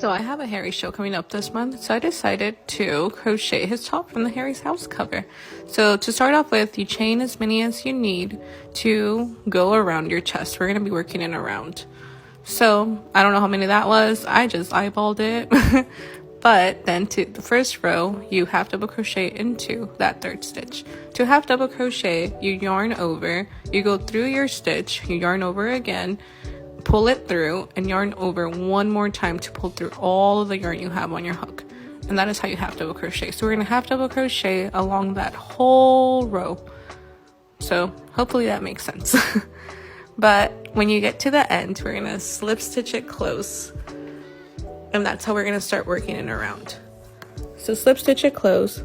So I have a Harry show coming up this month, so I decided to crochet his top from the Harry's house cover. So to start off with, you chain as many as you need to go around your chest. We're going to be working in a round. So I don't know how many that was. I just eyeballed it. But then to the first row, you half double crochet into that third stitch. To half double crochet, you yarn over, you go through your stitch, you yarn over again, pull it through, and yarn over one more time to pull through all of the yarn you have on your hook. And that is how you half double crochet. So we're going to half double crochet along that whole row. So hopefully that makes sense. But when you get to the end, we're going to slip stitch it close. And that's how we're going to start working it around. So slip stitch it close,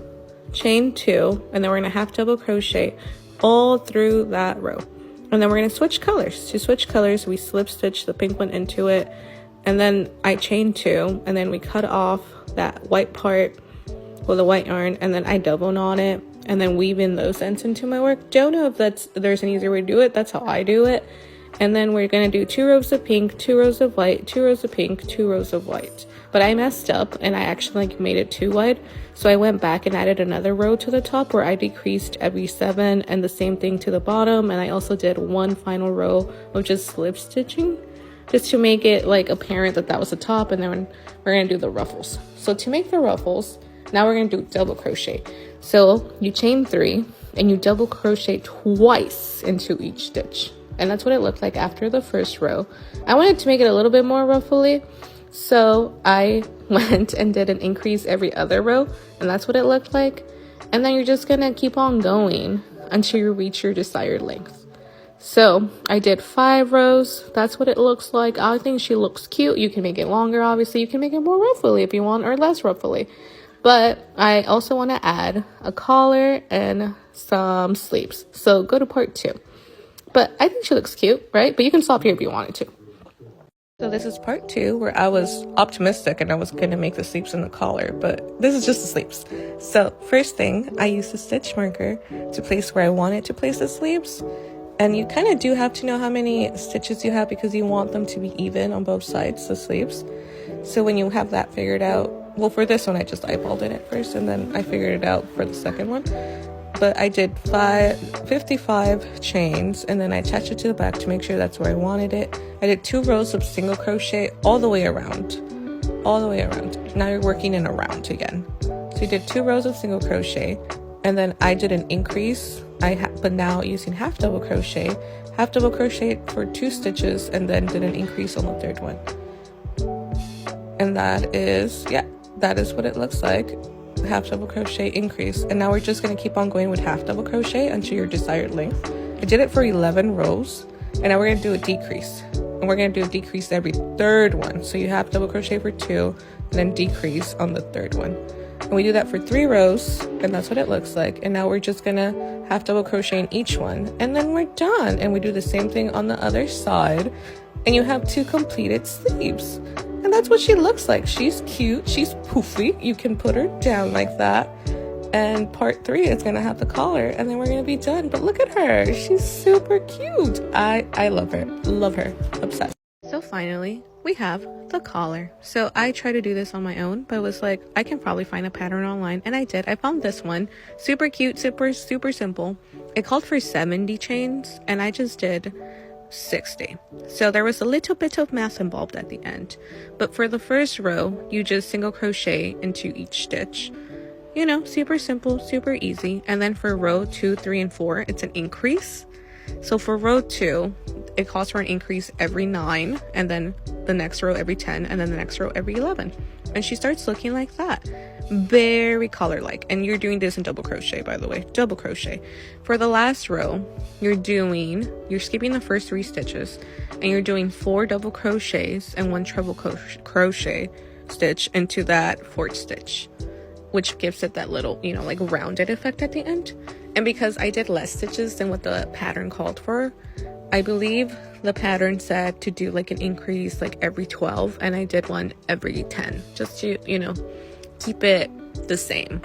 chain 2, and then we're going to half double crochet all through that row. And then we're going to switch colors. To switch colors, we slip stitch the pink one into it, and then I chain 2, and then we cut off that white part with the white yarn, and then I double knot it, and then weave in those ends into my work. Don't know if there's an easier way to do it. That's how I do it. And then we're going to do 2 rows of pink, 2 rows of white, 2 rows of pink, 2 rows of white. But I messed up and I actually made it too wide. So I went back and added another row to the top where I decreased every 7, and the same thing to the bottom. And I also did one final row of just slip stitching, just to make it apparent that that was the top. And then we're going to do the ruffles. So to make the ruffles, now we're going to do double crochet. So you chain 3 and you double crochet twice into each stitch. And that's what it looked like after the first row. I wanted to make it a little bit more ruffly, so I went and did an increase every other row, and that's what it looked like. And then you're just gonna keep on going until you reach your desired length. So I did 5 rows. That's what it looks like. I think she looks cute. You can make it longer, obviously. You can make it more ruffly if you want, or less ruffly. But I also want to add a collar and some sleeves. So go to part 2. But I think she looks cute, right? But you can stop here if you wanted to. So this is part 2, where I was optimistic and I was going to make the sleeves and the collar, but this is just the sleeves. So first thing, I used a stitch marker to place where I wanted to place the sleeves. And you kind of do have to know how many stitches you have, because you want them to be even on both sides, the sleeves. So when you have that figured out, well, for this one, I just eyeballed it at first, and then I figured it out for the second one. But I did 55 chains, and then I attached it to the back to make sure that's where I wanted it. I did 2 rows of single crochet all the way around. Now you're working in a round again. So you did 2 rows of single crochet, and then I did an increase. But now using half double crochet for 2 stitches, and then did an increase on the third one. And that is what it looks like. Half double crochet increase, and now we're just going to keep on going with half double crochet until your desired length. I did it for 11 rows, and now we're going to do a decrease, and we're going to do a decrease every third one. So you half double crochet for 2 and then decrease on the third one, and we do that for 3 rows, and that's what it looks like. And now we're just gonna half double crochet in each one, and then we're done. And we do the same thing on the other side, and you have 2 completed sleeves. And that's what she looks like. She's cute. She's poofy. You can put her down like that. And part 3 is going to have the collar. And then we're going to be done. But look at her. She's super cute. I love her. Love her. Obsessed. So finally, we have the collar. So I tried to do this on my own, but it was like, I can probably find a pattern online. And I did. I found this one. Super cute. Super simple. It called for 70 chains. And I just did 60. So there was a little bit of math involved at the end, but for the first row you just single crochet into each stitch. Super simple, super easy. And then for row 2, 3, and 4, it's an increase. So for row 2, it calls for an increase every 9, and then the next row every 10, and then the next row every 11. And she starts looking like that, very collar-like. And you're doing this in double crochet, by the way, double crochet. For the last row, you're skipping the first 3 stitches, and you're doing 4 double crochets and 1 treble crochet stitch into that 4th stitch, which gives it that little, rounded effect at the end. And because I did less stitches than what the pattern called for, I believe the pattern said to do an increase every 12, and I did one every 10, just to, keep it the same.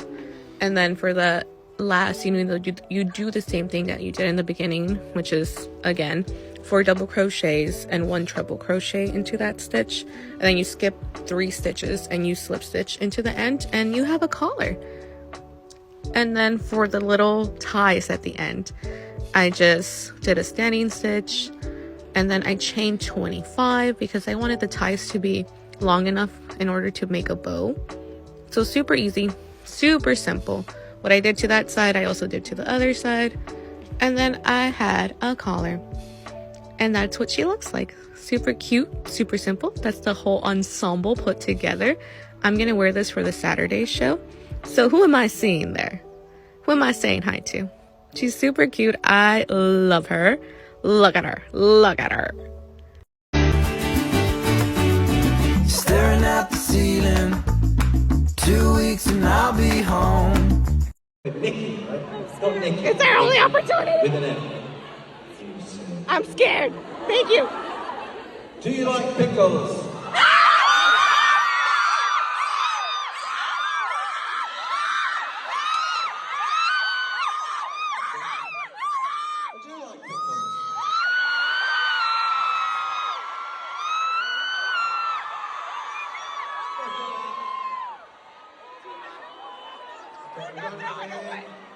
And then for the last, you do the same thing that you did in the beginning, which is, again, 4 double crochets and 1 treble crochet into that stitch, and then you skip 3 stitches and you slip stitch into the end, and you have a collar. And then for the little ties at the end, I just did a standing stitch, and then I chained 25 because I wanted the ties to be long enough in order to make a bow. So super easy, super simple. What I did to that side, I also did to the other side. And then I had a collar. And that's what she looks like. Super cute, super simple. That's the whole ensemble put together. I'm gonna wear this for the Saturday show. So who am I seeing there? Who am I saying hi to? She's super cute. I love her. Look at her. Look at her. Staring at the ceiling. 2 weeks and I'll be home. Nikki, right? It's Nikki. It's our only opportunity. With an F. I'm scared. Thank you. Do you like pickles? I do like pickles. Okay, we're going to go in.